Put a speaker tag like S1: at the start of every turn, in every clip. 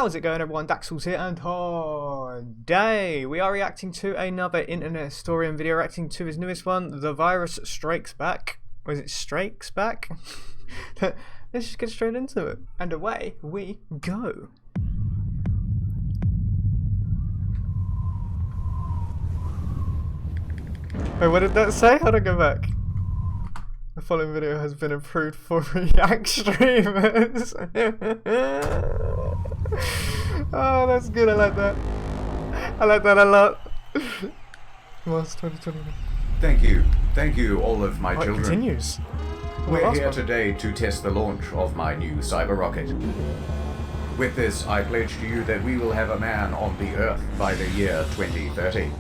S1: How's it going, everyone? Daxellz here, and today we are reacting to another internet historian video, reacting to his newest one, TheVarus Strakes back. Was it Strakes back? Let's just get straight into it, and away we go. Wait, what did that say? How do I go back? The following video has been approved for React streamers. Oh, that's good. I like that. I like that a lot. March 2021.
S2: Thank you, all of my children.
S1: It continues.
S2: We're here today to test the launch of my new cyber rocket. With this, I pledge to you that we will have a man on the Earth by the year 2030.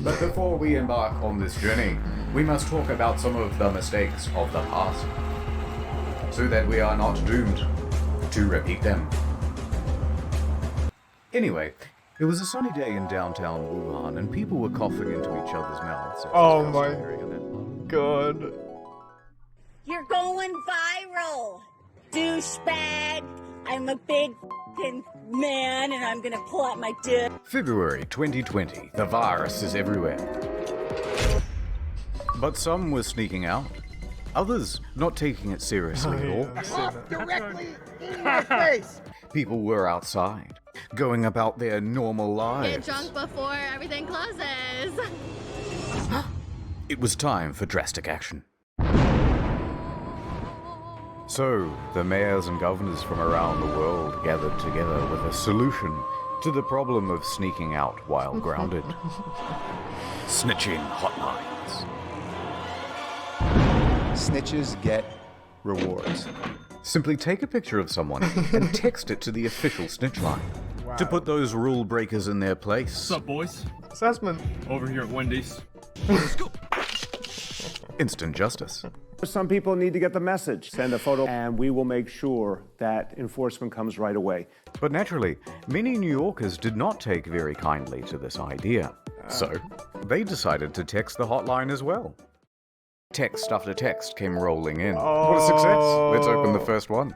S2: But before we embark on this journey, we must talk about some of the mistakes of the past, so that we are not doomed to repeat them. Anyway, it was a sunny day in downtown Wuhan, and people were coughing into each other's mouths.
S1: Oh my god.
S3: You're going viral, douchebag. I'm a big f***ing man, and I'm gonna pull out my dick.
S2: February 2020, the virus is everywhere. But some were sneaking out, others not taking it seriously at all.
S4: Cough directly in your face.
S2: People were outside, going about their normal lives.
S5: Get drunk before everything closes.
S2: It was time for drastic action. So, the mayors and governors from around the world gathered together with a solution to the problem of sneaking out while grounded. Snitching hotlines.
S6: Snitches get rewards.
S2: Simply take a picture of someone and text it to the official snitch line. Wow. To put those rule breakers in their place.
S7: What's up, boys?
S1: Assessment.
S7: Over here at Wendy's. Let's go.
S2: Instant justice.
S8: Some people need to get the message. Send a photo and we will make sure that enforcement comes right away.
S2: But naturally, many New Yorkers did not take very kindly to this idea. So, they decided to text the hotline as well. Text after text came rolling in. What a success! Let's open the first one.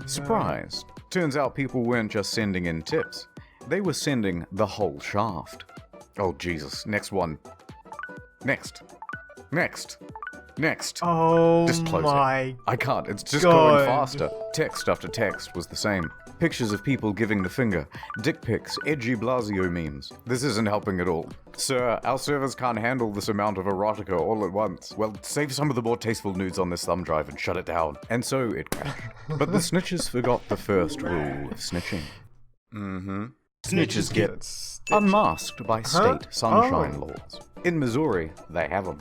S2: Surprise! Turns out people weren't just sending in tips. They were sending the whole shaft. Oh Jesus, next one. Next.
S1: Oh
S2: just close
S1: my
S2: it. I can't, it's just
S1: God.
S2: going faster. Text after text was the same. Pictures of people giving the finger, dick pics, edgy Blasio memes. This isn't helping at all. Sir, our servers can't handle this amount of erotica all at once. Well, save some of the more tasteful nudes on this thumb drive and shut it down. And so it crashed. But the snitches forgot the first rule of snitching. Snitches get unmasked by state sunshine laws. In Missouri, they have them.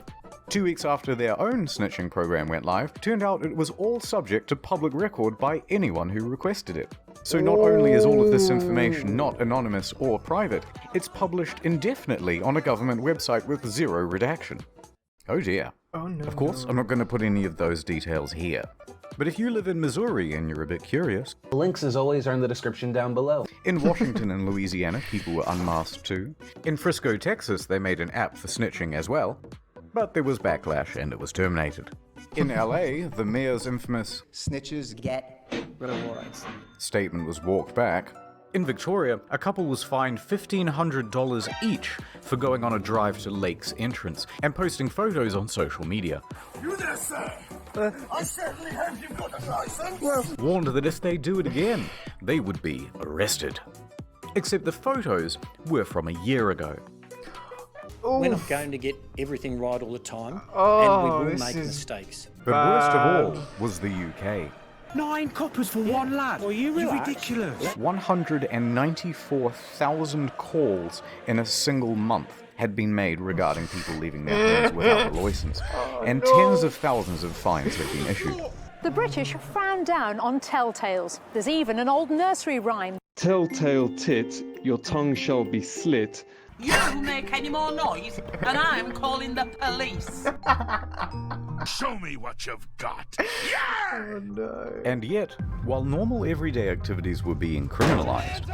S2: 2 weeks after their own snitching program went live, turned out it was all subject to public record by anyone who requested it. So not only is all of this information not anonymous or private, it's published indefinitely on a government website with zero redaction. Oh dear.
S1: Oh no.
S2: Of course, I'm not going to put any of those details here. But if you live in Missouri and you're a bit curious...
S9: Links, as always, are in the description down below.
S2: In Washington and Louisiana, people were unmasked too. In Frisco, Texas, they made an app for snitching as well. But there was backlash and it was terminated. In LA, the mayor's infamous
S6: Snitches get rewards
S2: statement was walked back. In Victoria, a couple was fined $1,500 each for going on a drive to Lake's entrance and posting photos on social media.
S4: You there, sir? I certainly hope you've got a license.
S8: Well,
S2: Warned that if they do it again, they would be arrested. Except the photos were from a year ago.
S10: We're not going to get everything right all the time,
S1: Oh,
S10: and we will
S1: this
S10: make
S1: is
S10: mistakes.
S2: But worst of all was the UK.
S4: 9 coppers for one lad.
S10: Well, you relax.
S4: ridiculous.
S2: 194,000 calls in a single month had been made regarding people leaving their homes without a license, and tens of thousands of fines had been issued.
S11: The British frown down on telltales. There's even an old nursery rhyme.
S12: Telltale tit, your tongue shall be slit.
S13: You make any more noise, and I'm calling the police.
S4: Show me what you've got.
S1: Oh no.
S2: And yet, while normal everyday activities were being criminalized,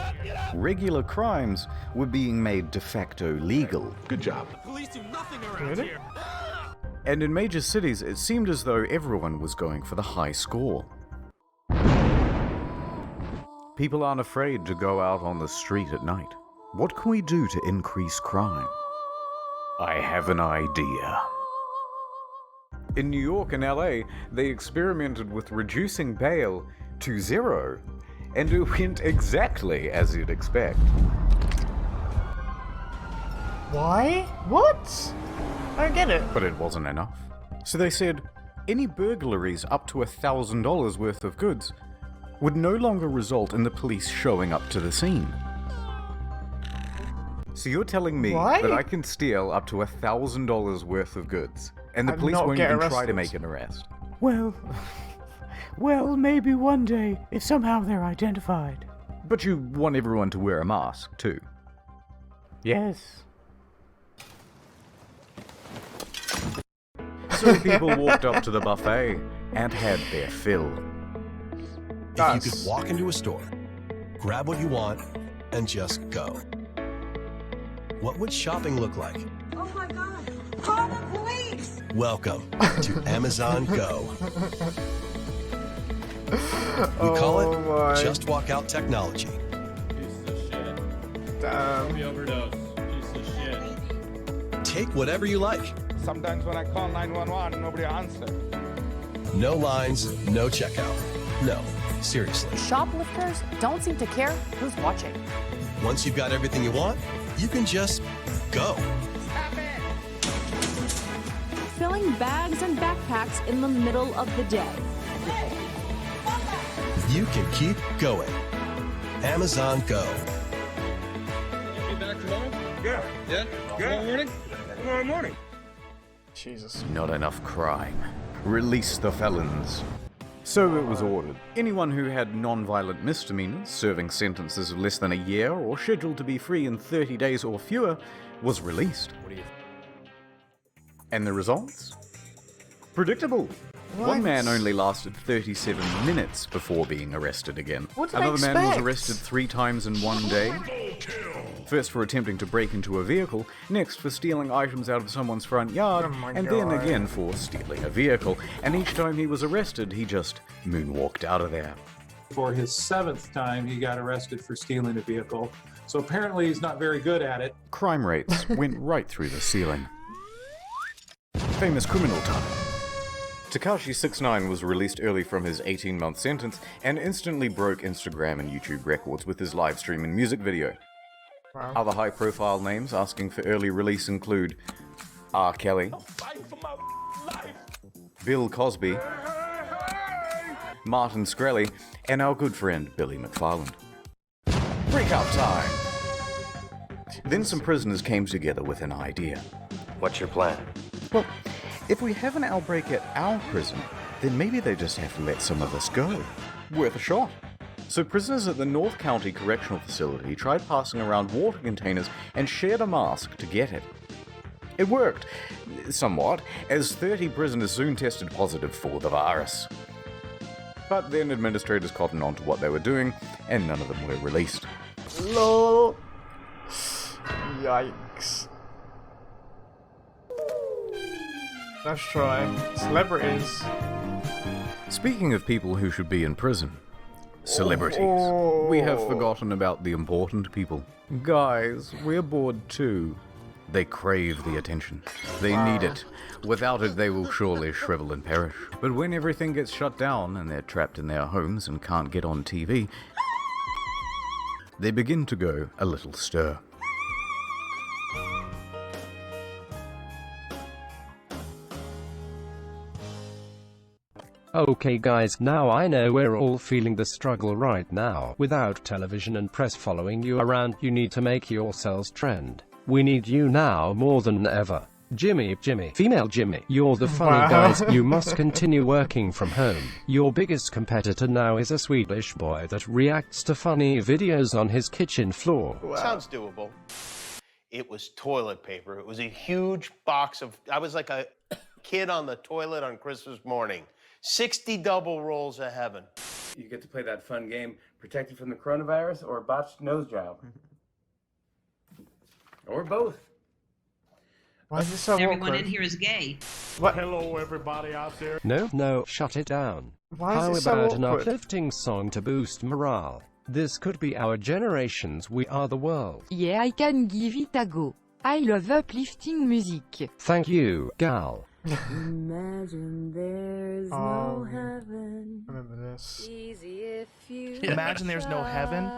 S2: regular crimes were being made de facto legal.
S4: Good job.
S13: Police do nothing around here.
S2: And in major cities, it seemed as though everyone was going for the high score. People aren't afraid to go out on the street at night. What can we do to increase crime? I have an idea. In New York and LA, they experimented with reducing bail to 0, and it went exactly as you'd expect.
S1: Why? What? I don't get it.
S2: But it wasn't enough. So they said, any burglaries up to $1,000 worth of goods would no longer result in the police showing up to the scene. So you're telling me that I can steal up to $1,000 worth of goods, and the police won't even try to make an arrest?
S14: Well, maybe one day, if somehow they're identified.
S2: But you want everyone to wear a mask, too.
S14: Yes.
S2: So people walked up to the buffet and had their fill.
S15: If you could walk into a store, grab what you want, and just go, what would shopping look like?
S3: Oh my God! Call the police!
S15: Welcome to Amazon Go. We call it Just Walk Out Technology.
S7: Piece of shit.
S1: Damn.
S7: Be overdose. Piece of shit.
S15: Take whatever you like.
S4: Sometimes when I call 911, nobody answers.
S15: No lines, no checkout. No, seriously.
S11: Shoplifters don't seem to care who's watching.
S15: Once you've got everything you want, you can just go.
S16: Filling bags and backpacks in the middle of the day.
S15: You can keep going. Amazon Go.
S7: Be back tomorrow?
S4: Yeah.
S7: Yeah? Tomorrow morning?
S4: Tomorrow morning.
S1: Jesus.
S2: Not enough crime. Release the felons. So it was ordered. Anyone who had non-violent misdemeanors, serving sentences of less than a year, or scheduled to be free in 30 days or fewer, was released. And the results? Predictable.
S1: What?
S2: One man only lasted 37 minutes before being arrested again.
S1: What did
S2: Another
S1: they
S2: man was
S1: expect?
S2: arrested 3 times in one day. First for attempting to break into a vehicle, next for stealing items out of someone's front yard, and then again for stealing a vehicle. And each time he was arrested, he just moonwalked out of there.
S17: For his 7th time, he got arrested for stealing a vehicle. So apparently he's not very good at it.
S2: Crime rates went right through the ceiling. Famous criminal time. Tekashi 6ix9ine was released early from his 18-month sentence and instantly broke Instagram and YouTube records with his live stream and music video.
S1: Wow.
S2: Other high-profile names asking for early release include R. Kelly, Bill Cosby, Martin Shkreli, and our good friend Billy McFarland. Breakout time! Then some prisoners came together with an idea.
S18: What's your plan?
S2: Well, if we have an outbreak at our prison, then maybe they just have to let some of us go. Worth a shot. So prisoners at the North County Correctional Facility tried passing around water containers and shared a mask to get it. It worked, somewhat, as 30 prisoners soon tested positive for the virus. But then administrators cottoned on to what they were doing, and none of them were released.
S1: LOL. Yikes. Let's try. Celebrities.
S2: Speaking of people who should be in prison, celebrities. We have forgotten about the important people. Guys, we're bored too. They crave the attention. They need it. Without it, they will surely shrivel and perish. But when everything gets shut down and they're trapped in their homes and can't get on TV, they begin to go a little stir.
S19: Okay guys, now I know we're all feeling the struggle right now. Without television and press following you around, you need to make yourselves trend. We need you now more than ever. Jimmy, female Jimmy, you're the funny guys, you must continue working from home. Your biggest competitor now is a Swedish boy that reacts to funny videos on his kitchen floor.
S18: Sounds doable. It was toilet paper. It was a huge box of, I was like a kid on the toilet on Christmas morning. 60 double rolls of heaven.
S20: You get to play that fun game, protected from the coronavirus or a botched nose job. Or both.
S1: Why is this so
S13: Everyone
S1: awkward?
S13: in here is gay.
S1: What?
S4: Hello, everybody out there.
S19: No, shut it down.
S1: Why is
S19: How
S1: this so
S19: about an
S1: awkward?
S19: uplifting song to boost morale? This could be our generation's We Are the World.
S21: Yeah, I can give it a go. I love uplifting music.
S19: Thank you, gal.
S22: Imagine there's no heaven.
S1: Remember this.
S22: Easy if you
S23: Imagine there's no heaven.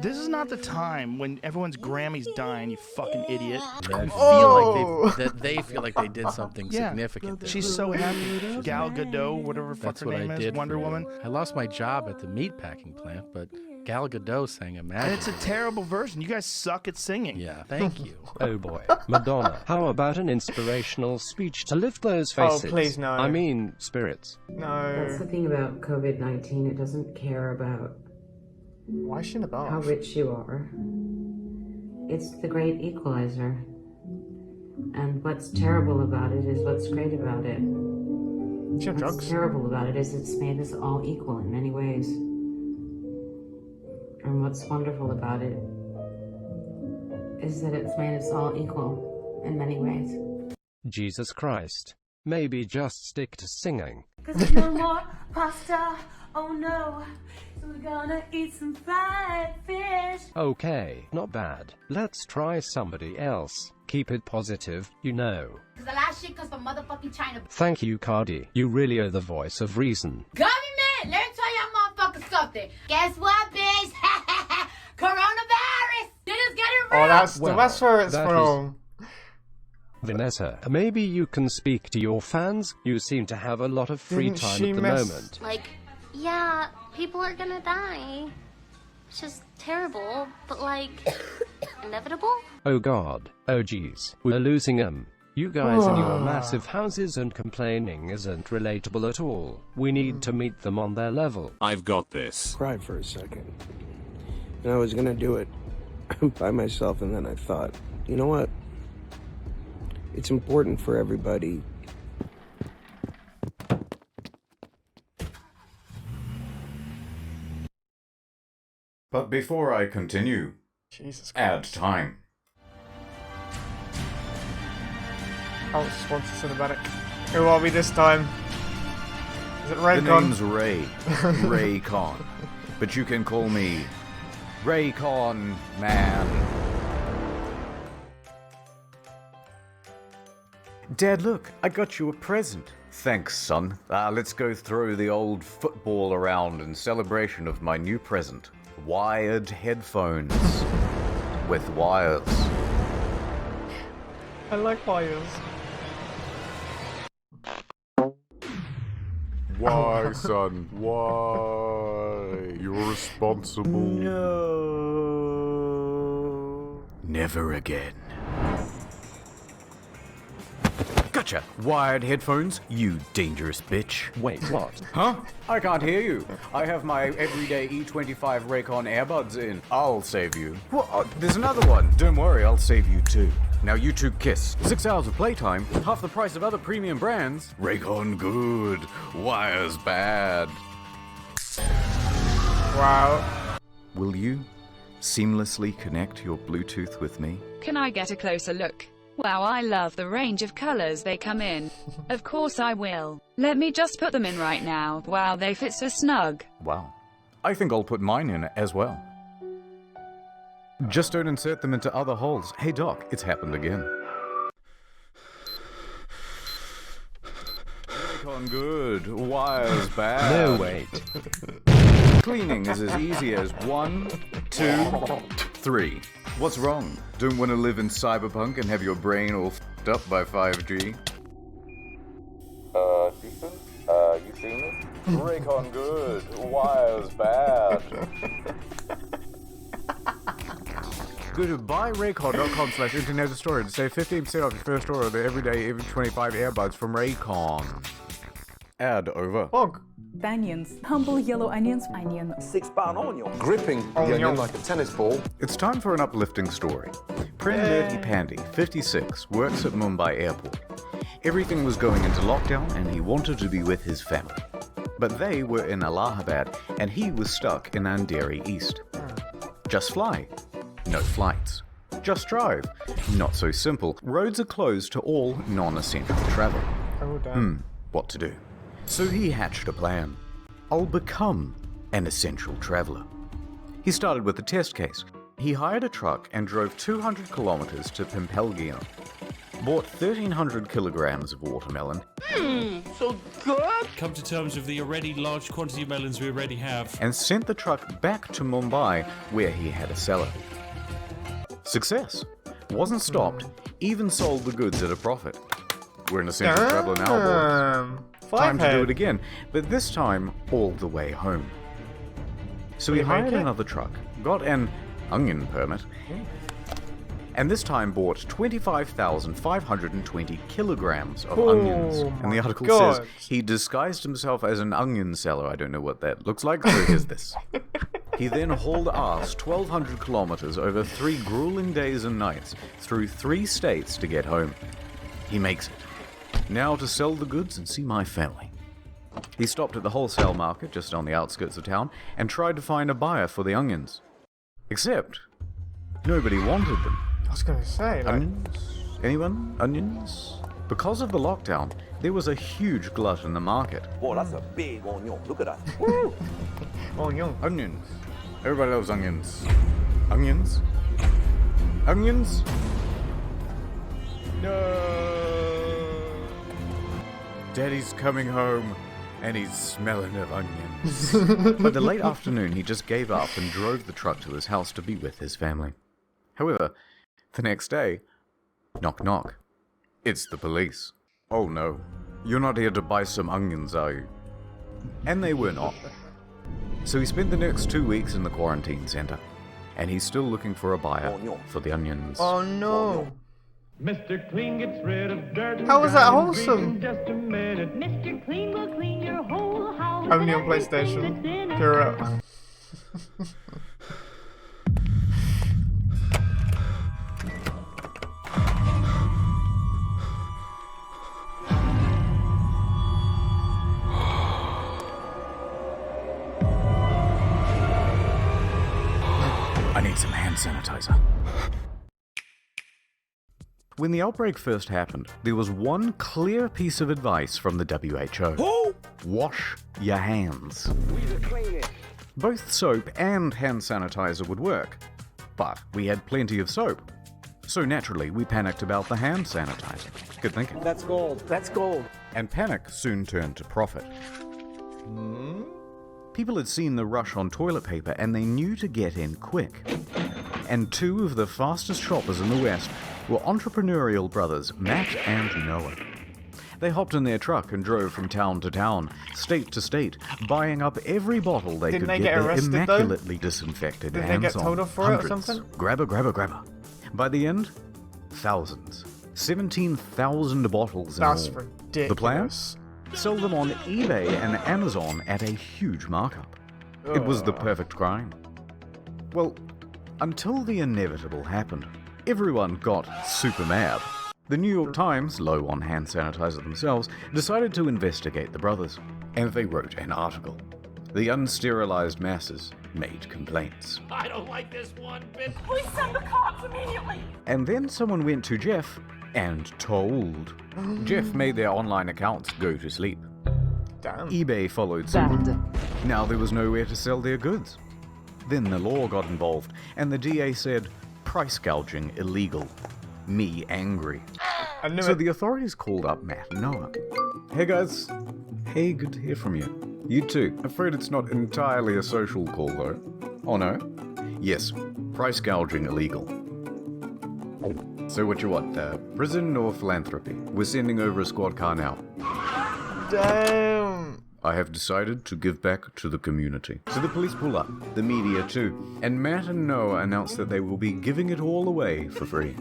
S23: This is not the time when everyone's Grammy's dying, you fucking idiot.
S10: They feel like they did something significant there.
S23: She's so happy. Gal Gadot, whatever the fuck
S10: That's
S23: her
S10: what
S23: name
S10: I
S23: is,
S10: did.
S23: Wonder Woman.
S10: I lost my job at the meatpacking plant, but Gal Gadot sang Imagine.
S23: And it's a terrible version. You guys suck at singing.
S10: Yeah, thank you.
S19: Oh boy. Madonna, how about an inspirational speech to lift those faces?
S1: Oh, please, no.
S19: I mean, spirits.
S1: No.
S22: That's the thing about COVID-19. It doesn't care about
S1: Why is she in the bath?
S22: how rich you are. It's the great equalizer. And what's terrible about it is what's great about it.
S1: She have
S22: What's
S1: drugs?
S22: terrible about it is it's made us all equal in many ways. And what's wonderful about it is that it's made us all equal in many ways.
S19: Jesus Christ. Maybe just stick to singing.
S22: Cause no more pasta, oh no. So we're gonna eat some fried fish.
S19: Okay, not bad. Let's try somebody else. Keep it positive, you know.
S5: Cause a lot of shit comes from motherfucking China.
S19: Thank you, Cardi. You really are the voice of reason.
S5: Government, let me tell y'all motherfuckers something. Guess what, bitch? Coronavirus! Shit is getting real!
S1: Oh, that's
S19: Well,
S1: that's where it's
S19: that
S1: from.
S19: Vanessa, maybe you can speak to your fans? You seem to have a lot of free
S1: Didn't
S19: time
S1: she
S19: at the
S1: mess-
S19: moment.
S5: Like, yeah, people are gonna die. It's just terrible, but like, inevitable?
S19: Oh god. Oh geez. We're losing them. You guys in your massive houses and complaining isn't relatable at all. We need to meet them on their level.
S24: I've got this.
S6: Cried for a second. And I was gonna do it by myself, and then I thought, you know what? It's important for everybody.
S2: But before I continue,
S1: Jesus
S2: add time.
S1: Oh, sponsor cinematic. Who are we this time? Is it Ray
S2: The
S1: Con?
S2: name's Ray. Ray Con. But you can call me Ray Con Man. Dad, look, I got you a present. Thanks, son. Let's go throw the old football around in celebration of my new present. Wired headphones. With wires.
S1: I like wires.
S2: Why, son? Why? You're responsible.
S1: No.
S2: Never again. Gotcha! Wired headphones, you dangerous bitch.
S19: Wait, what?
S2: Huh? I can't hear you. I have my everyday E25 Raycon earbuds in. I'll save you. What? There's another one. Don't worry, I'll save you too. Now you two kiss. 6 hours of playtime, half the price of other premium brands. Raycon good, wires bad.
S1: Wow.
S2: Will you seamlessly connect your Bluetooth with me?
S25: Can I get a closer look? Wow, I love the range of colors they come in. Of course I will. Let me just put them in right now. Wow, they fit so snug.
S2: Wow. I think I'll put mine in as well. Just don't insert them into other holes. Hey Doc, it's happened again. Raycon good, wires bad.
S19: No, wait.
S2: Cleaning is as easy as 1, 2, 3. What's wrong? Don't want to live in cyberpunk and have your brain all f***ed up by 5G? Ethan? You seen me? Raycon good, wires bad. Go to buyraycon.com/internet store to save 15% off your first order of the everyday EV25 earbuds from Raycon. Ad over.
S26: Onions, humble yellow onions,
S6: 6-pound onion. Gripping the onion like a tennis ball.
S2: It's time for an uplifting story. Prinderti Pandy, 56, works at Mumbai airport. Everything was going into lockdown and he wanted to be with his family. But they were in Allahabad and he was stuck in Andheri East. Just fly. No flights. Just drive. Not so simple. Roads are closed to all non-essential travel.
S1: Oh, damn.
S2: What to do? So he hatched a plan. I'll become an essential traveler. He started with the test case. He hired a truck and drove 200 kilometers to Pimpelgian. Bought 1,300 kilograms of watermelon.
S3: So good! Come to terms with the already large quantity of melons we already have.
S2: And sent the truck back to Mumbai, where he had a cellar. Success. Wasn't stopped, even sold the goods at a profit. We're an essential traveler now, boys. Time to do it again, but this time all the way home. So he hired another truck, got an onion permit, and this time bought 25,520 kilograms of onions. And the article says he disguised himself as an onion seller. I don't know what that looks like, so here's this. He then hauled ass 1,200 kilometers over 3 grueling days and nights through 3 states to get home. He makes it. Now to sell the goods and see my family. He stopped at the wholesale market just on the outskirts of town and tried to find a buyer for the onions. Except, nobody wanted them.
S1: I was going to say, like...
S2: Onions? Anyone? Onions? Because of the lockdown, there was a huge glut in the market.
S4: Oh, that's a big onion. Look at that.
S1: Onion.
S2: Onions. Everybody loves onions. Onions? Onions? No. Daddy's coming home, and he's smelling of onions. By the late afternoon, he just gave up and drove the truck to his house to be with his family. However, the next day, knock knock. It's the police. Oh no, you're not here to buy some onions, are you? And they were not. So he spent the next 2 weeks in the quarantine center, and he's still looking for a buyer for the onions.
S1: Oh no.
S8: Mr. Clean gets rid of dirt.
S1: How was that wholesome?
S8: Just a minute. Mr. Clean will clean your whole house.
S1: Only on PlayStation. Pure up.
S2: I need some hand sanitizer. When the outbreak first happened, there was one clear piece of advice from the WHO. Wash your hands. Both soap and hand sanitizer would work, but we had plenty of soap. So naturally, we panicked about the hand sanitizer. Good thinking.
S6: That's gold. That's gold.
S2: And panic soon turned to profit. People had seen the rush on toilet paper and they knew to get in quick. And 2 of the fastest shoppers in the West were entrepreneurial brothers Matt and Noah. They hopped in their truck and drove from town to town, state to state, buying up every bottle they could get their immaculately disinfected hands on.
S1: Did they get told off for it or something?
S2: Grabber. By the end, thousands. 17,000 bottles in all.
S1: That's ridiculous.
S2: The plan? Sell them on eBay and Amazon at a huge markup. It was the perfect crime. Well, until the inevitable happened. Everyone got super mad. The New York Times, low on hand sanitizer themselves, decided to investigate the brothers. And they wrote an article. The unsterilized masses made complaints.
S8: I don't like this one bit. Please send the cops immediately.
S2: And then someone went to Jeff and told. Jeff made their online accounts go to sleep.
S1: Damn.
S2: eBay followed suit. Now there was nowhere to sell their goods. Then the law got involved, and the DA said, price gouging illegal. Me angry. So the authorities called up Matt and Noah. Hey guys. Hey, good to hear from you. You too. Afraid it's not entirely a social call though. Oh no? Yes, price gouging illegal. So what you want, prison or philanthropy? We're sending over a squad car now.
S1: Damn.
S2: I have decided to give back to the community. So the police pull up, the media too, and Matt and Noah announce that they will be giving it all away for free.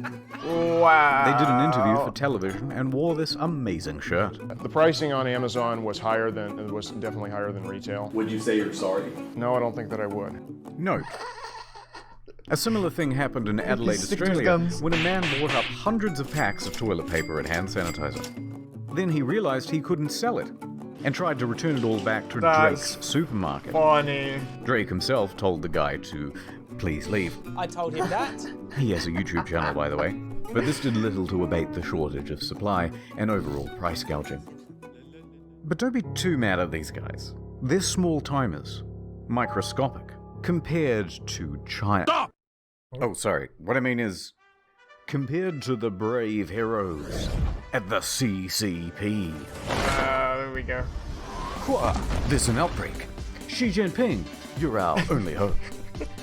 S1: Wow.
S2: They did an interview for television and wore this amazing shirt.
S9: The pricing on Amazon was definitely higher than retail.
S7: Would you say you're sorry?
S9: No, I don't think that I would.
S2: No. A similar thing happened in Adelaide, Australia, when a man bought up hundreds of packs of toilet paper and hand sanitizer. Then he realized he couldn't sell it, and tried to return it all back to Drake's supermarket.
S1: Funny.
S2: Drake himself told the guy to please leave.
S13: I told him that.
S2: He has a YouTube channel, by the way. But this did little to abate the shortage of supply and overall price gouging. But don't be too mad at these guys. They're small timers. Microscopic. compared to China.
S3: Stop!
S2: Oh, sorry. What I mean is, compared to the brave heroes at the CCP.
S1: There we go.
S2: There's an outbreak. Xi Jinping, you're our only hope.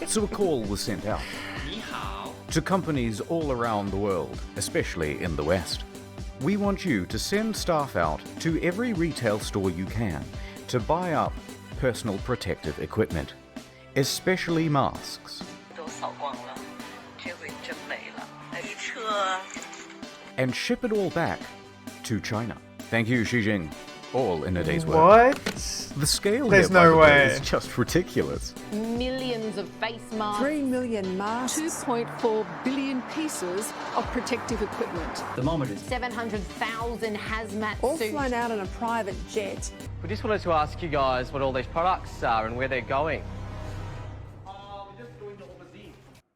S2: So a call was sent out to companies all around the world, especially in the West. We want you to send staff out to every retail store you can to buy up personal protective equipment, especially masks. And ship it all back to China. Thank you, Xi Jinping. All in a day's work.
S1: What?
S2: The scale
S1: There's
S2: here, by
S1: no
S2: the
S1: way.
S2: is just ridiculous.
S11: Millions of face masks.
S12: 3 million masks. 2.4 billion pieces of protective equipment.
S11: Thermometers. 700,000 hazmat
S12: All
S11: suits.
S12: flown out on a private jet.
S14: We just wanted to ask you guys what all these products are and where they're going.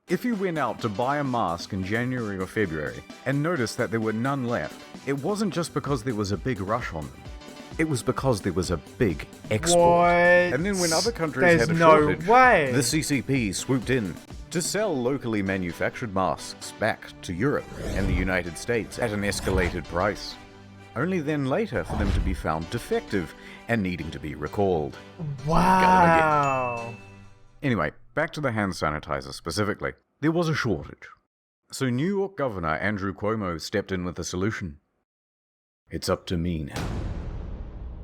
S2: If you went out to buy a mask in January or February and noticed that there were none left, it wasn't just because there was a big rush on them. It was because there was a big export.
S1: What?
S2: And then when other countries
S1: There's
S2: had a
S1: no
S2: shortage,
S1: way.
S2: the CCP swooped in to sell locally manufactured masks back to Europe and the United States at an escalated price. Only then later for them to be found defective and needing to be recalled.
S1: Wow.
S2: Anyway, back to the hand sanitizer specifically. There was a shortage. So New York Governor Andrew Cuomo stepped in with a solution. It's up to me now.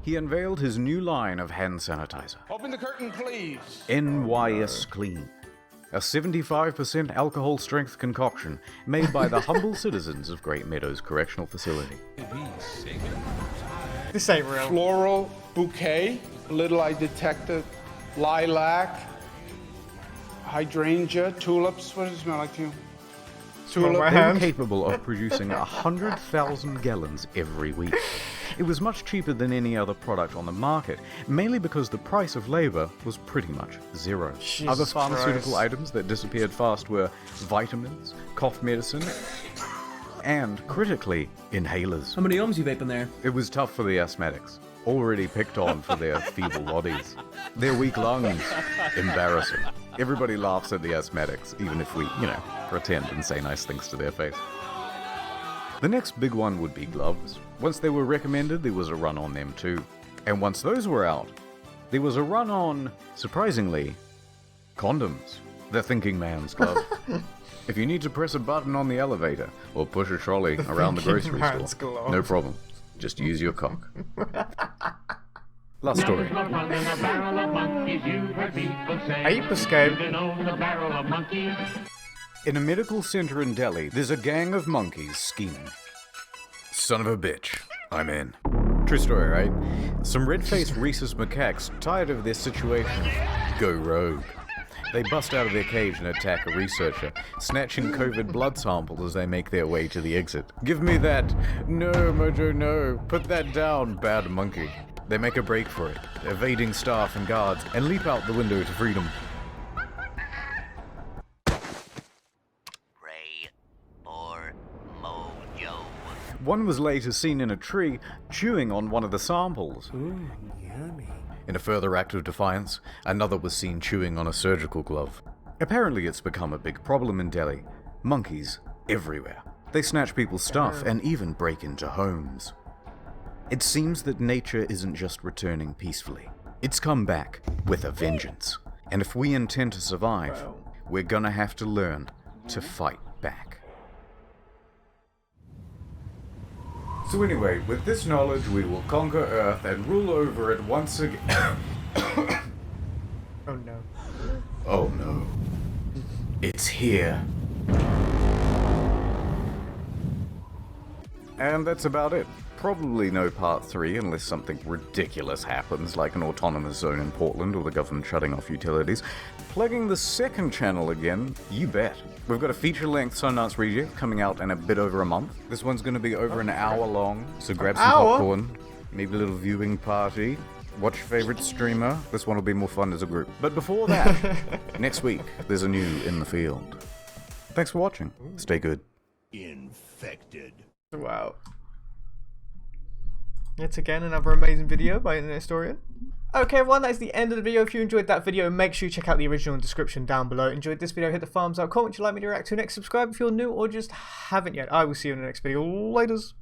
S2: He unveiled his new line of hand sanitizer.
S4: Open the curtain, please.
S2: NYS Clean. A 75% alcohol strength concoction made by the humble citizens of Great Meadows Correctional Facility.
S1: This ain't real.
S4: Floral bouquet. A little I detected lilac, hydrangea, tulips. What does it smell like to you?
S2: They were capable of producing 100,000 gallons every week. It was much cheaper than any other product on the market, mainly because the price of labor was pretty much zero. Other pharmaceutical items that disappeared fast were vitamins, cough medicine, and, critically, inhalers.
S15: How many ohms you vaping there?
S2: It was tough for the asthmatics, already picked on for their feeble bodies. Their weak lungs, embarrassing. Everybody laughs at the asthmatics, even if we, pretend and say nice things to their face. The next big one would be gloves. Once they were recommended, there was a run on them too. And once those were out, there was a run on, surprisingly, condoms. The thinking man's glove. If you need to press a button on the elevator or push a trolley around the grocery store, no problem. Just use your cock. Last story. In a medical center in Delhi, there's a gang of monkeys scheming. Son of a bitch. I'm in. True story, right? Some red-faced rhesus macaques, tired of their situation, go rogue. They bust out of their cage and attack a researcher, snatching COVID blood samples as they make their way to the exit. Give me that. No, Mojo, no. Put that down, bad monkey. They make a break for it, evading staff and guards, and leap out the window to freedom.
S16: Pray for Mojo.
S2: One was later seen in a tree, chewing on one of the samples.
S6: Ooh, yummy.
S2: In a further act of defiance, another was seen chewing on a surgical glove. Apparently it's become a big problem in Delhi. Monkeys everywhere. They snatch people's stuff and even break into homes. It seems that nature isn't just returning peacefully. It's come back with a vengeance. And if we intend to survive, we're gonna have to learn to fight back. So anyway, with this knowledge, we will conquer Earth and rule over it once again.
S1: Oh no.
S2: Oh no. It's here. And that's about it. Probably no part 3 unless something ridiculous happens, like an autonomous zone in Portland or the government shutting off utilities. Plugging the second channel again, you bet. We've got a feature-length Sundance review coming out in a bit over a month. This one's going to be over an hour long, so grab some popcorn, maybe a little viewing party, watch your favorite streamer. This one will be more fun as a group. But before that, next week, there's a new In the Field. Thanks for watching. Stay good.
S4: Infected.
S1: Wow. Yet again, another amazing video by Internet Historian. Okay everyone, that is the end of the video. If you enjoyed that video, make sure you check out the original in the description down below. Enjoyed this video, hit the thumbs up, comment what you'd like me to react to next, subscribe if you're new or just haven't yet. I will see you in the next video. Laters.